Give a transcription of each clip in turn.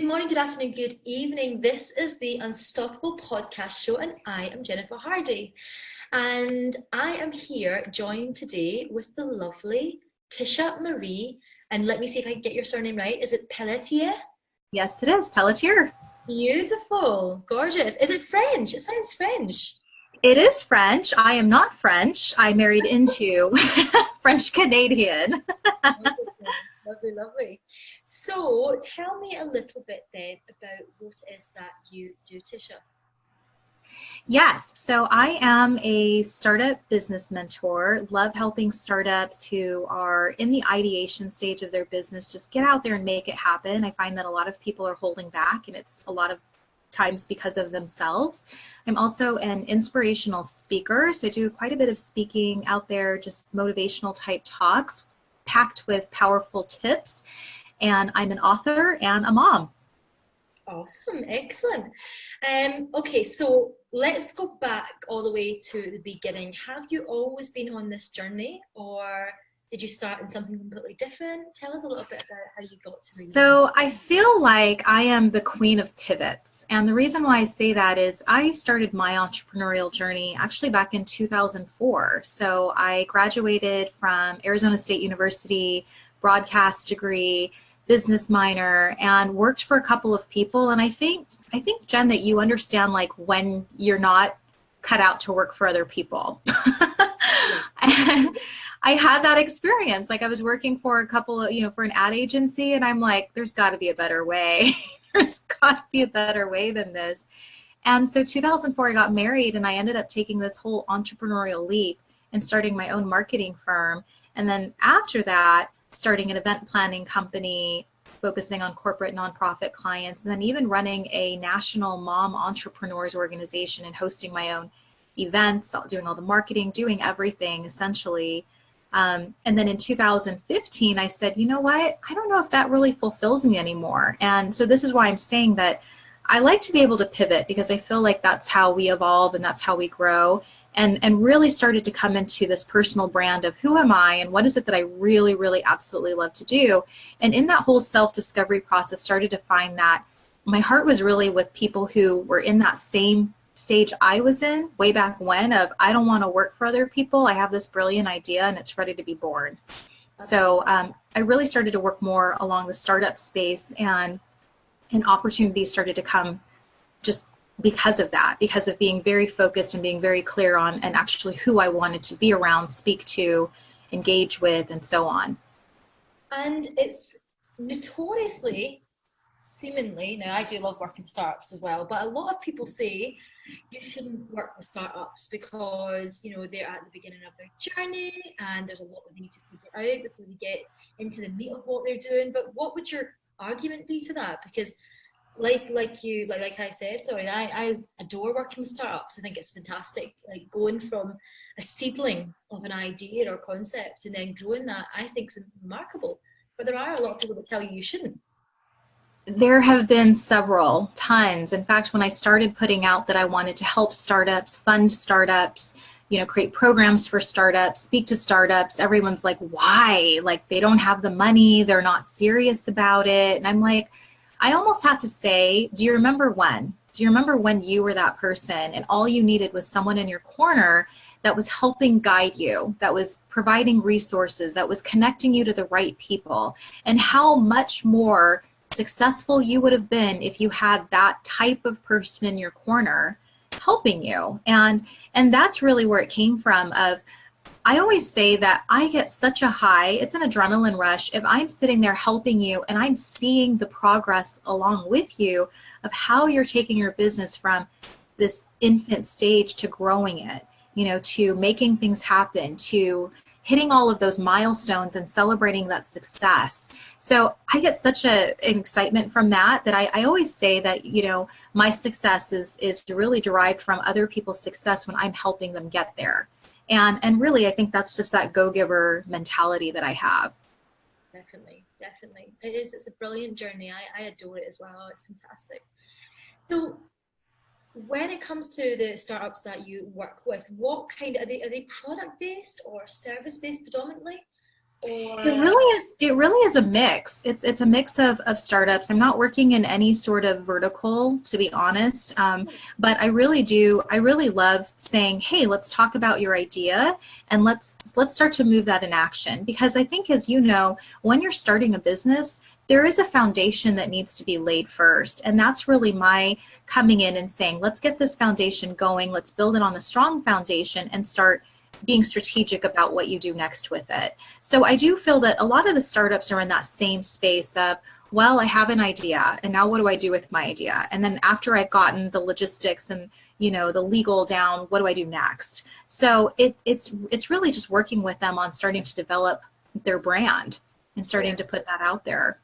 Good morning, good afternoon, good evening. This is the Unstoppable Podcast Show, and I am Jennifer Hardy. And I am here joined today with the lovely Tisha Marie. And let me see if I can get your surname right. Is it Pelletier? Yes, it is. Pelletier. Beautiful, gorgeous. Is it French? It sounds French. It is French. I am not French. I married into French Canadian. Lovely, lovely. So tell me a little bit then about what it is that you do, Tisha. Yes, so I am a startup business mentor. Love helping startups who are in the ideation stage of their business just get out there and make it happen. I find that a lot of people are holding back, and it's a lot of times because of themselves. I'm also an inspirational speaker, so I do quite a bit of speaking out there, just motivational type talks packed with powerful tips. And I'm an author and a mom. Awesome, excellent. Okay, so let's go back all the way to the beginning. Have you always been on this journey, or did you start in something completely different? Tell us a little bit about how you got to where you are. So I feel like I am the queen of pivots. And the reason why I say that is I started my entrepreneurial journey actually back in 2004. So I graduated from Arizona State University, broadcast degree, business minor, and worked for a couple of people. And I think, Jen, that you understand like when you're not cut out to work for other people. And I had that experience. Like I was working for a couple of, for an ad agency, and I'm like, there's got to be a better way. There's got to be a better way than this. And so 2004, I got married, and I ended up taking this whole entrepreneurial leap and starting my own marketing firm. And then after that, starting an event planning company, focusing on corporate nonprofit clients, and then even running a national mom entrepreneurs organization and hosting my own events, doing all the marketing, doing everything essentially. And then in 2015, I said, you know what? I don't know if that really fulfills me anymore. And so this is why I'm saying that I like to be able to pivot, because I feel like that's how we evolve and that's how we grow. And really started to come into this personal brand of who am I and what is it that I really, really absolutely love to do. And in that whole self-discovery process, started to find that my heart was really with people who were in that same stage I was in way back when of I don't want to work for other people. I have this brilliant idea and it's ready to be born. So I really started to work more along the startup space, and opportunities started to come just because of that, because of being very focused and being very clear on and actually who I wanted to be around, speak to, engage with, and so on. And it's notoriously, seemingly, now I do love working with startups as well, but a lot of people say you shouldn't work with startups because, they're at the beginning of their journey and there's a lot that they need to figure out before they get into the meat of what they're doing. But what would your argument be to that? Because like I said, I adore working with startups. I think it's fantastic. Like going from a seedling of an idea or concept and then growing that, I think is remarkable. But there are a lot of people that tell you shouldn't. There have been several, tons. In fact, when I started putting out that I wanted to help startups, fund startups, create programs for startups, speak to startups, everyone's like, why? Like they don't have the money, they're not serious about it. And I'm like, I almost have to say, do you remember when? Do you remember when you were that person and all you needed was someone in your corner that was helping guide you, that was providing resources, that was connecting you to the right people, and how much more successful you would have been if you had that type of person in your corner helping you. And that's really where it came from. I always say that I get such a high, it's an adrenaline rush if I'm sitting there helping you and I'm seeing the progress along with you of how you're taking your business from this infant stage to growing it, to making things happen, to hitting all of those milestones and celebrating that success. So I get such an excitement from that I always say that, my success is really derived from other people's success when I'm helping them get there. And really, I think that's just that go-giver mentality that I have. Definitely. It is. It's a brilliant journey. I adore it as well. It's fantastic. So when it comes to the startups that you work with, what kind are they product-based or service-based predominantly? Or It really is a mix. It's a mix of startups. I'm not working in any sort of vertical, to be honest. But I really love saying, hey, let's talk about your idea and let's start to move that in action. Because I think, as you know, when you're starting a business, there is a foundation that needs to be laid first. And that's really my coming in and saying, let's get this foundation going. Let's build it on a strong foundation and start being strategic about what you do next with it. So I do feel that a lot of the startups are in that same space of, well, I have an idea and now what do I do with my idea? And then after I've gotten the logistics and, you know, the legal down, what do I do next? So it's really just working with them on starting to develop their brand and starting to put that out there.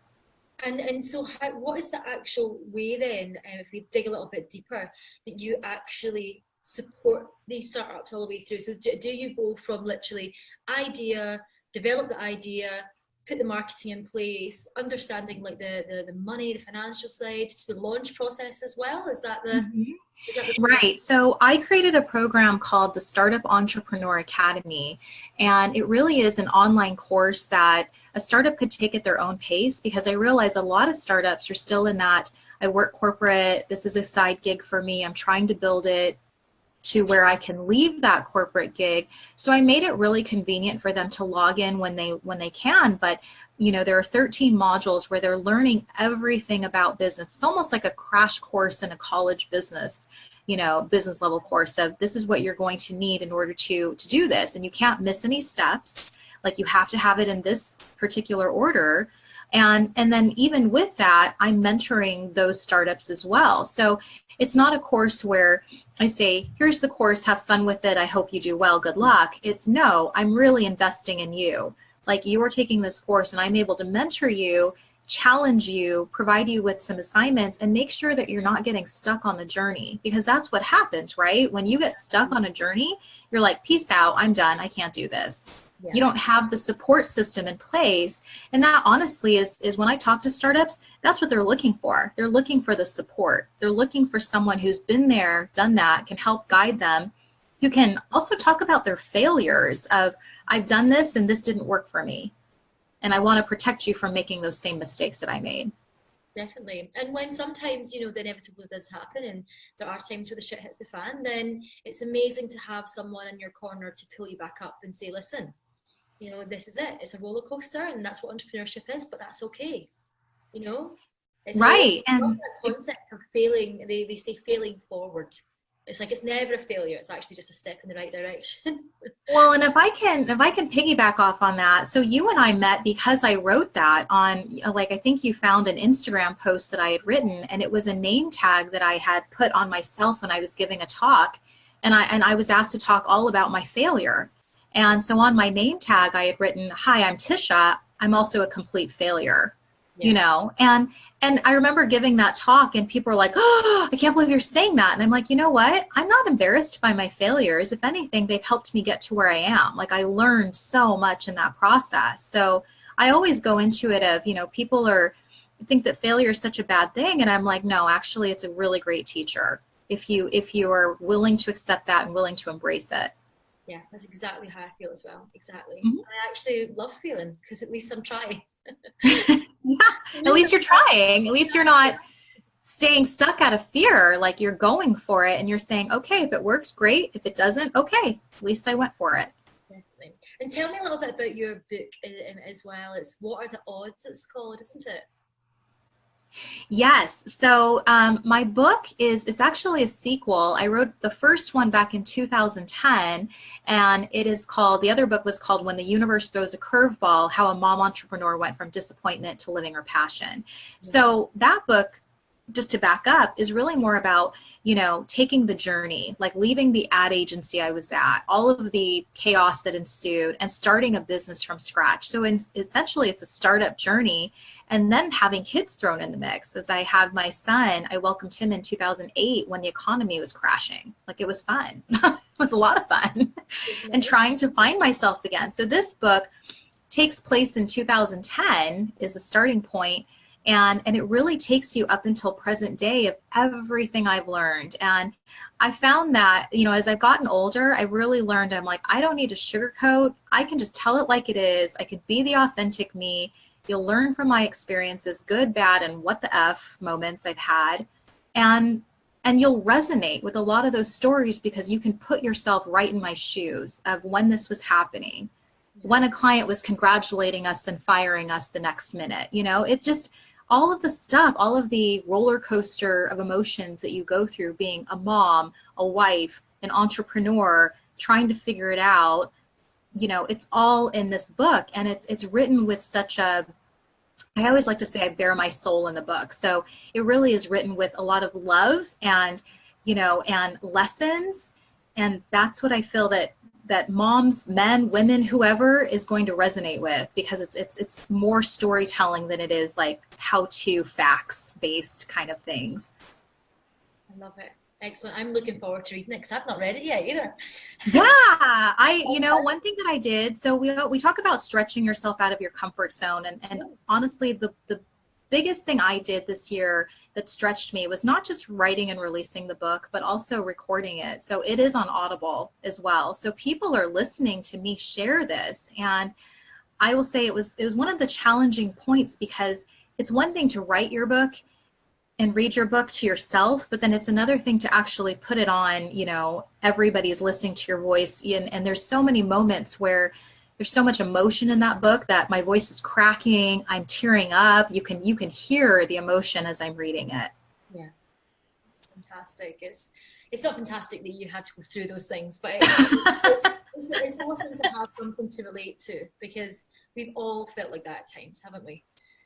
And so what is the actual way then, if we dig a little bit deeper, that you actually support these startups all the way through? So do you go from literally idea, develop the idea, put the marketing in place, understanding like the money, the financial side, to the launch process as well? Is that the Right. So I created a program called the Startup Entrepreneur Academy, and it really is an online course that a startup could take at their own pace, because I realize a lot of startups are still in that, I work corporate, this is a side gig for me, I'm trying to build it to where I can leave that corporate gig. So I made it really convenient for them to log in when they can. But you know, there are 13 modules where they're learning everything about business. It's almost like a crash course in a college business, you know, business level course of, this is what you're going to need in order to do this. And you can't miss any steps. Like, you have to have it in this particular order. And then even with that, I'm mentoring those startups as well. So it's not a course where I say, here's the course, have fun with it, I hope you do well, good luck. It's, no, I'm really investing in you. Like, you are taking this course and I'm able to mentor you, challenge you, provide you with some assignments, and make sure that you're not getting stuck on the journey. Because that's what happens, right? When you get stuck on a journey, you're like, peace out, I'm done, I can't do this. Yeah. You don't have the support system in place. And that honestly is when I talk to startups, that's what they're looking for. They're looking for the support. They're looking for someone who's been there, done that, can help guide them, who can also talk about their failures of, I've done this and this didn't work for me. And I want to protect you from making those same mistakes that I made. Definitely. And when sometimes, you know, the inevitable does happen and there are times where the shit hits the fan, then it's amazing to have someone in your corner to pull you back up and say, listen, you know, this is it. It's a roller coaster, and that's what entrepreneurship is, but that's okay. You know? It's right. And the concept of failing, they say failing forward. It's like, it's never a failure. It's actually just a step in the right direction. Well, and if I can piggyback off on that. So you and I met because I wrote that on, like, I think you found an Instagram post that I had written, and it was a name tag that I had put on myself when I was giving a talk. And I was asked to talk all about my failure. And so on my name tag, I had written, hi, I'm Tisha. I'm also a complete failure, you know? And I remember giving that talk and people were like, oh, I can't believe you're saying that. And I'm like, you know what? I'm not embarrassed by my failures. If anything, they've helped me get to where I am. Like, I learned so much in that process. So I always go into it of, you know, people think that failure is such a bad thing. And I'm like, no, actually, it's a really great teacher if you are willing to accept that and willing to embrace it. Yeah, that's exactly how I feel as well. Exactly. Mm-hmm. I actually love feeling, because at least I'm trying. Yeah, at least you're trying. At least you're not staying stuck out of fear. Like, you're going for it and you're saying, okay, if it works, great. If it doesn't, okay, at least I went for it. Definitely. And tell me a little bit about your book as well. It's What Are the Odds, it's called, isn't it? Yes. So my book it's actually a sequel. I wrote the first one back in 2010, and the other book was called When the Universe Throws a Curveball, How a Mom Entrepreneur Went from Disappointment to Living Her Passion. So that book, just to back up, is really more about, you know, taking the journey, like leaving the ad agency I was at, all of the chaos that ensued, and starting a business from scratch. So essentially it's a startup journey, and then having kids thrown in the mix. As I had my son, I welcomed him in 2008 when the economy was crashing. Like, it was fun. It was a lot of fun. And trying to find myself again. So this book takes place in 2010 is a starting point. And it really takes you up until present day of everything I've learned. And I found that, you know, as I've gotten older, I really learned, I'm like, I don't need to sugarcoat. I can just tell it like it is. I could be the authentic me. You'll learn from my experiences, good, bad, and what the F moments I've had. And you'll resonate with a lot of those stories because you can put yourself right in my shoes of when this was happening, when a client was congratulating us and firing us the next minute. You know, it just, all of the stuff, all of the roller coaster of emotions that you go through being a mom, a wife, an entrepreneur, trying to figure it out, you know, it's all in this book. And it's written with such a, I always like to say I bare my soul in the book. So it really is written with a lot of love and, you know, and lessons. And that's what I feel that moms, men, women, whoever is going to resonate with, because it's more storytelling than it is like how-to facts based kind of things. I love it. Excellent. I'm looking forward to reading it because I've not read it yet either. Yeah, you know, one thing that I did, so we talk about stretching yourself out of your comfort zone. And honestly, the biggest thing I did this year that stretched me was not just writing and releasing the book, but also recording it. So it is on Audible as well. So people are listening to me share this. And I will say it was one of the challenging points, because it's one thing to write your book and read your book to yourself, but then it's another thing to actually put it on, you know, everybody's listening to your voice. And there's so many moments where there's so much emotion in that book that my voice is cracking, I'm tearing up. You can hear the emotion as I'm reading it. Yeah, it's fantastic. It's not fantastic that you had to go through those things, but it's awesome to have something to relate to, because we've all felt like that at times, haven't we?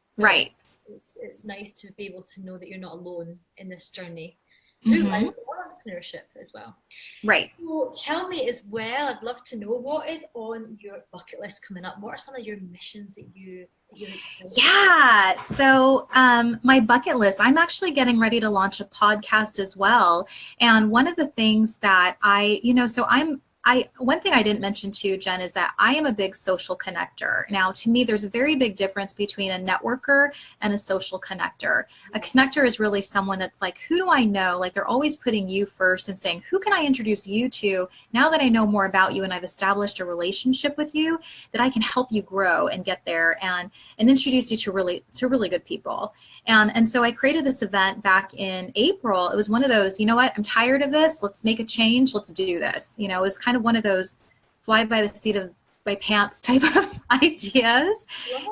So right. It's nice to be able to know that you're not alone in this journey through life or entrepreneurship as well. Right. So tell me as well, I'd love to know, what is on your bucket list coming up? What are some of your missions that you're excited Yeah. So my bucket list, I'm actually getting ready to launch a podcast as well. And one of the things that one thing I didn't mention too, Jen, is that I am a big social connector. Now, to me, there's a very big difference between a networker and a social connector. A connector is really someone that's like, who do I know? Like, they're always putting you first and saying, who can I introduce you to now that I know more about you and I've established a relationship with you, that I can help you grow and get there and introduce you to really good people. And so I created this event back in April. It was one of those, you know what, I'm tired of this. Let's make a change. Let's do this. You know, it was kind of one of those fly by the seat of my pants type of ideas.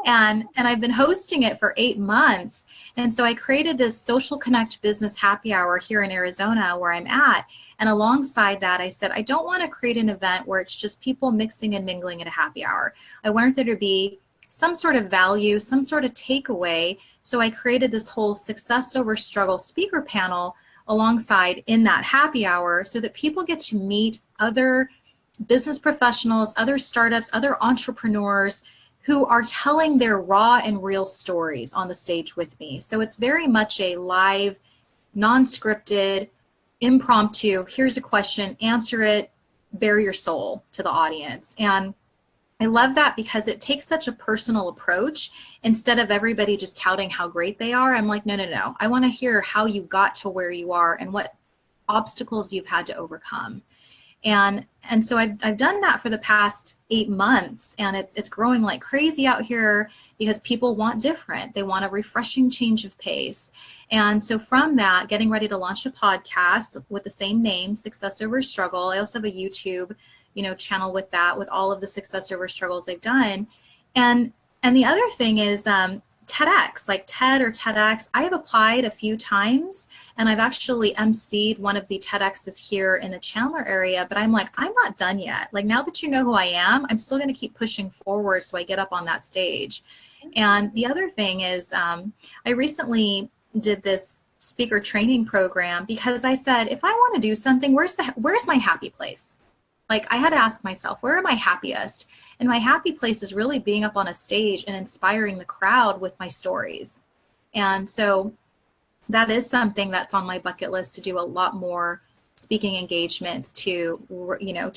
And I've been hosting it for 8 months. And so I created this Social Connect Business Happy Hour here in Arizona where I'm at. And alongside that, I said, I don't want to create an event where it's just people mixing and mingling at a happy hour. I want there to be some sort of value, some sort of takeaway. So I created this whole success over struggle speaker panel alongside in that happy hour, so that people get to meet other business professionals, other startups, other entrepreneurs who are telling their raw and real stories on the stage with me. So it's very much a live, non-scripted, impromptu, here's a question, answer it, bare your soul to the audience. And I love that because it takes such a personal approach. Instead of everybody just touting how great they are, I'm like, no. I want to hear how you got to where you are and what obstacles you've had to overcome. And so I've done that for the past 8 months, and it's growing like crazy out here because people want different. They want a refreshing change of pace. And so from that, getting ready to launch a podcast with the same name, Success Over Struggle. I also have a YouTube channel with that, with all of the success over struggles I've done. And the other thing is TEDx, like TED or TEDx. I have applied a few times, and I've actually emceed one of the TEDx's here in the Chandler area, but I'm like, I'm not done yet. Like, now that you know who I am, I'm still going to keep pushing forward so I get up on that stage. And the other thing is I recently did this speaker training program because I said, if I want to do something, where's my happy place? Like, I had to ask myself, where am I happiest? And my happy place is really being up on a stage and inspiring the crowd with my stories. And so that is something that's on my bucket list, to do a lot more speaking engagements, to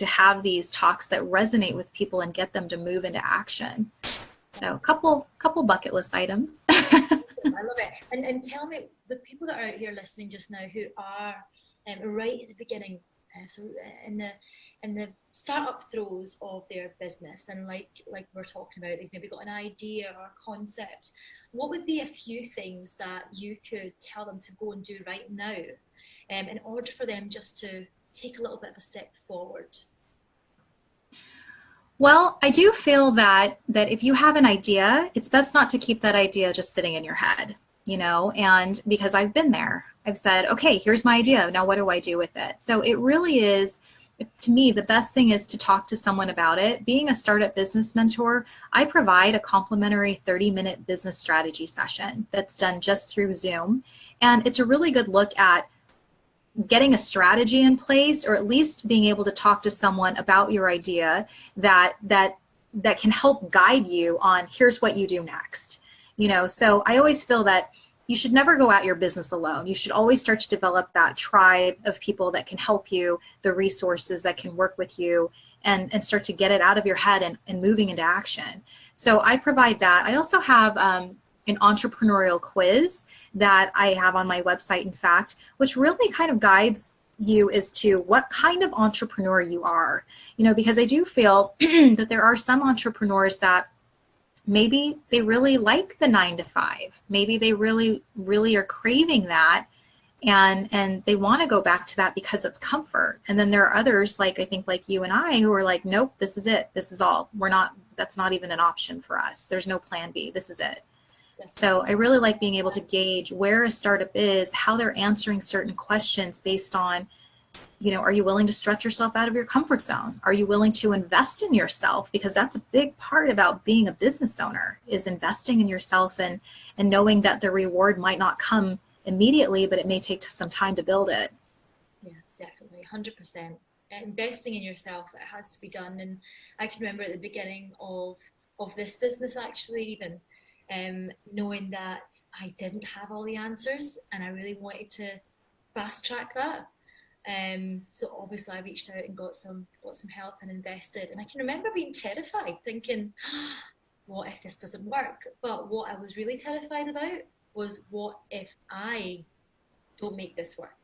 have these talks that resonate with people and get them to move into action. So a couple bucket list items. I I love it. And tell me, the people that are out here listening just now who are right at the beginning, in the startup throes of their business, and like we're talking about, they've maybe got an idea or a concept. What would be a few things that you could tell them to go and do right now, in order for them just to take a little bit of a step forward? Well, I do feel that if you have an idea, it's best not to keep that idea just sitting in your head, and because I've been there. I've said, okay, here's my idea. Now what do I do with it? So it really is, to me, the best thing is to talk to someone about it. Being a startup business mentor, I provide a complimentary 30-minute business strategy session that's done just through Zoom. And it's a really good look at getting a strategy in place, or at least being able to talk to someone about your idea that can help guide you on here's what you do next. So I always feel that you should never go at your business alone. You should always start to develop that tribe of people that can help you, the resources that can work with you, and start to get it out of your head and moving into action. So I provide that. I also have an entrepreneurial quiz that I have on my website, in fact, which really kind of guides you as to what kind of entrepreneur you are. Because I do feel that there are some entrepreneurs that maybe they really like the 9 to 5. Maybe they really, really are craving that, and they want to go back to that because it's comfort. And then there are others, like I think like you and I, who are like, nope, this is it. This is all. That's not even an option for us. There's no plan B. This is it. So I really like being able to gauge where a startup is, how they're answering certain questions based on, are you willing to stretch yourself out of your comfort zone? Are you willing to invest in yourself? Because that's a big part about being a business owner, is investing in yourself and knowing that the reward might not come immediately, but it may take some time to build it. Yeah, definitely, 100%. Investing in yourself, it has to be done. And I can remember at the beginning of this business, actually, even knowing that I didn't have all the answers, and I really wanted to fast track that. So obviously I reached out and got some help and invested. And I can remember being terrified, thinking, what if this doesn't work? But what I was really terrified about was, what if I don't make this work?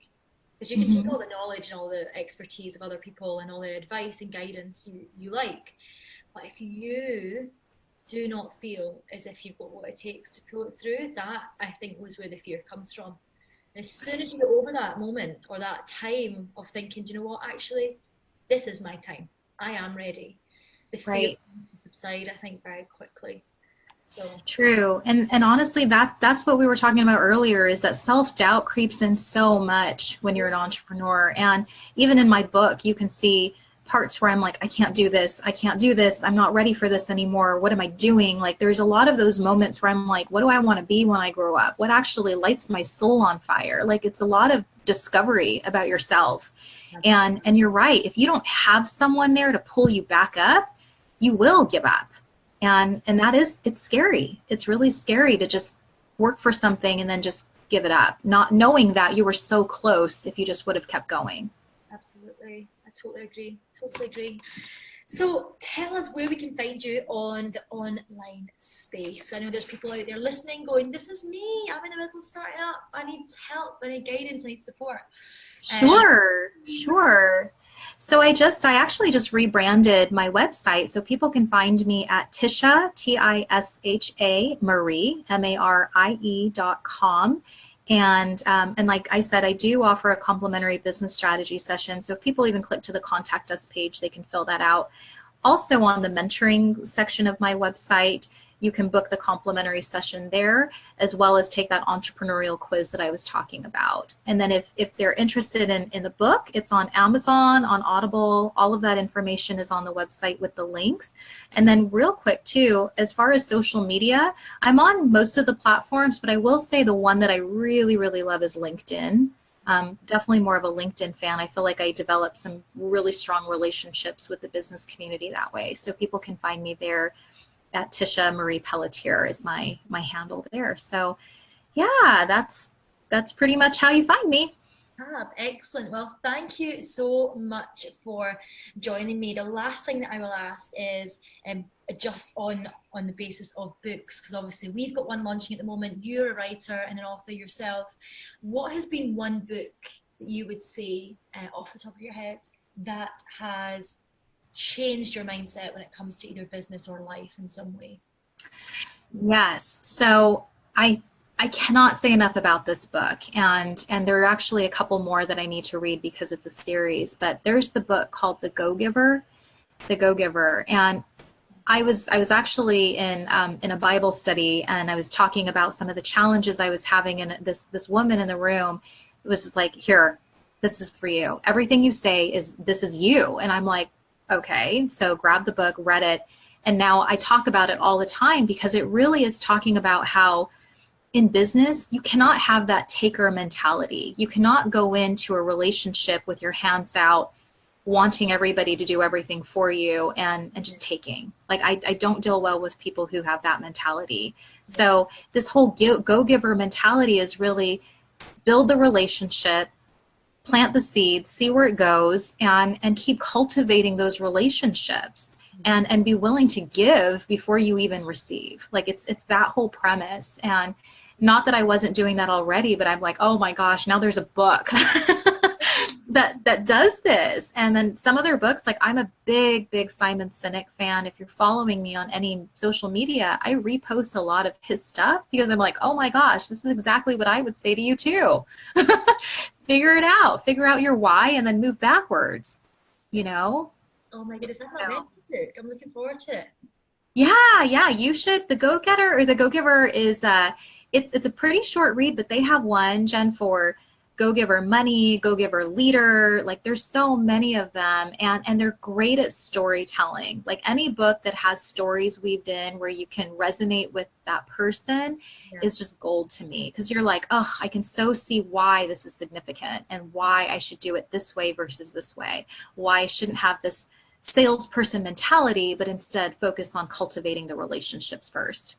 Because you can take all the knowledge and all the expertise of other people and all the advice and guidance you like, but if you do not feel as if you've got what it takes to pull it through, that I think was where the fear comes from. As soon as you get over that moment or that time of thinking, do you know what, actually, this is my time, I am ready, the fear to subside, I think, very quickly. So true. And honestly, that's what we were talking about earlier, is that self-doubt creeps in so much when you're an entrepreneur. And even in my book, you can see parts where I'm like, I can't do this, I'm not ready for this anymore, what am I doing? Like, there's a lot of those moments where I'm like, what do I want to be when I grow up? What actually lights my soul on fire? Like, it's a lot of discovery about yourself. And you're right, if you don't have someone there to pull you back up, you will give up. And it's scary. It's really scary to just work for something and then just give it up, not knowing that you were so close if you just would have kept going. Absolutely. I totally agree. So tell us where we can find you on the online space. I know there's people out there listening going, this is me, I'm in the middle of starting up, I need help, I need guidance, I need support. Sure. So I actually just rebranded my website, so people can find me at Tisha, Tisha Marie, Marie.com. And like I said, I do offer a complimentary business strategy session. So if people even click to the contact us page, they can fill that out. Also on the mentoring section of my website, you can book the complimentary session there, as well as take that entrepreneurial quiz that I was talking about. And then if they're interested in the book, it's on Amazon, on Audible, all of that information is on the website with the links. And then real quick too, as far as social media, I'm on most of the platforms, but I will say the one that I really, really love is LinkedIn. Definitely more of a LinkedIn fan. I feel like I developed some really strong relationships with the business community that way. So people can find me there at Tisha Marie Pelletier is my handle there. So yeah, that's pretty much how you find me. Excellent. Well, thank you so much for joining me. The last thing that I will ask is just on the basis of books, because obviously we've got one launching at the moment. You're a writer and an author yourself. What has been one book that you would say off the top of your head that has changed your mindset when it comes to either business or life in some way? Yes. So I cannot say enough about this book, and there are actually a couple more that I need to read because it's a series. But there's the book called The Go Giver, and I was actually in a Bible study, and I was talking about some of the challenges I was having, and this woman in the room was just like, here, this is for you. Everything you say is, this is you. And I'm like, okay. So grab the book, read it, and now I talk about it all the time because it really is talking about how in business, you cannot have that taker mentality. You cannot go into a relationship with your hands out, wanting everybody to do everything for you and just taking. Like, I don't deal well with people who have that mentality. So this whole go-giver mentality is really build the relationship, plant the seeds, see where it goes, and keep cultivating those relationships, and be willing to give before you even receive. Like, it's that whole premise. And not that I wasn't doing that already, but I'm like, oh my gosh, now there's a book that does this. And then some other books, like I'm a big Simon Sinek fan. If you're following me on any social media, I repost a lot of his stuff because I'm like, oh my gosh, this is exactly what I would say to you too. Figure it out, figure out your why, and then move backwards, you know? Oh my goodness, I've not read the book. I'm looking forward to it. Yeah, you should. The Go-Getter or the Go-Giver is it's a pretty short read, but they have one, Jen, for Go-Giver Money, Go-Giver Leader. Like, there's so many of them, and they're great at storytelling. Like, any book that has stories weaved in where you can resonate with that person is just gold to me, because you're like, oh, I can so see why this is significant and why I should do it this way versus this way. Why I shouldn't have this salesperson mentality, but instead focus on cultivating the relationships first.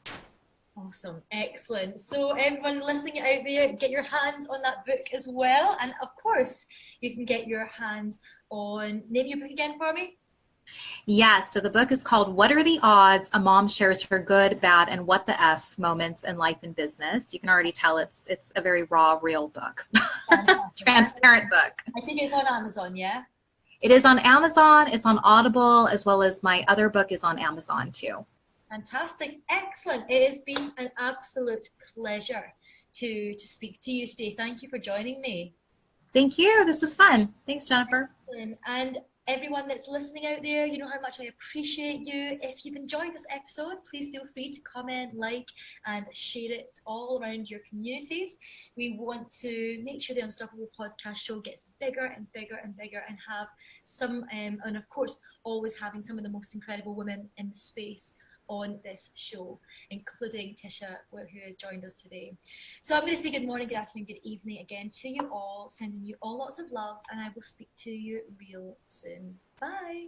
Awesome. Excellent. So everyone listening out there, get your hands on that book as well. And of course, you can get your hands on, name your book again for me. Yes, so the book is called What Are the Odds? A Mom Shares Her Good, Bad, and What the F Moments in Life and Business. You can already tell it's a very raw, real book. Transparent book. I think it's on Amazon, yeah? It is on Amazon, it's on Audible, as well as my other book is on Amazon too. Fantastic. Excellent. It has been an absolute pleasure to speak to you today. Thank you for joining me. Thank you. This was fun. Thanks, Jennifer. And everyone that's listening out there, you know how much I appreciate you. If you've enjoyed this episode, please feel free to comment, like, and share it all around your communities. We want to make sure the Unstoppable Podcast Show gets bigger and bigger and bigger, and have some, and of course, always having some of the most incredible women in the space on this show, including Tisha, who has joined us today. So I'm going to say good morning, good afternoon, good evening again to you all, sending you all lots of love, and I will speak to you real soon. Bye.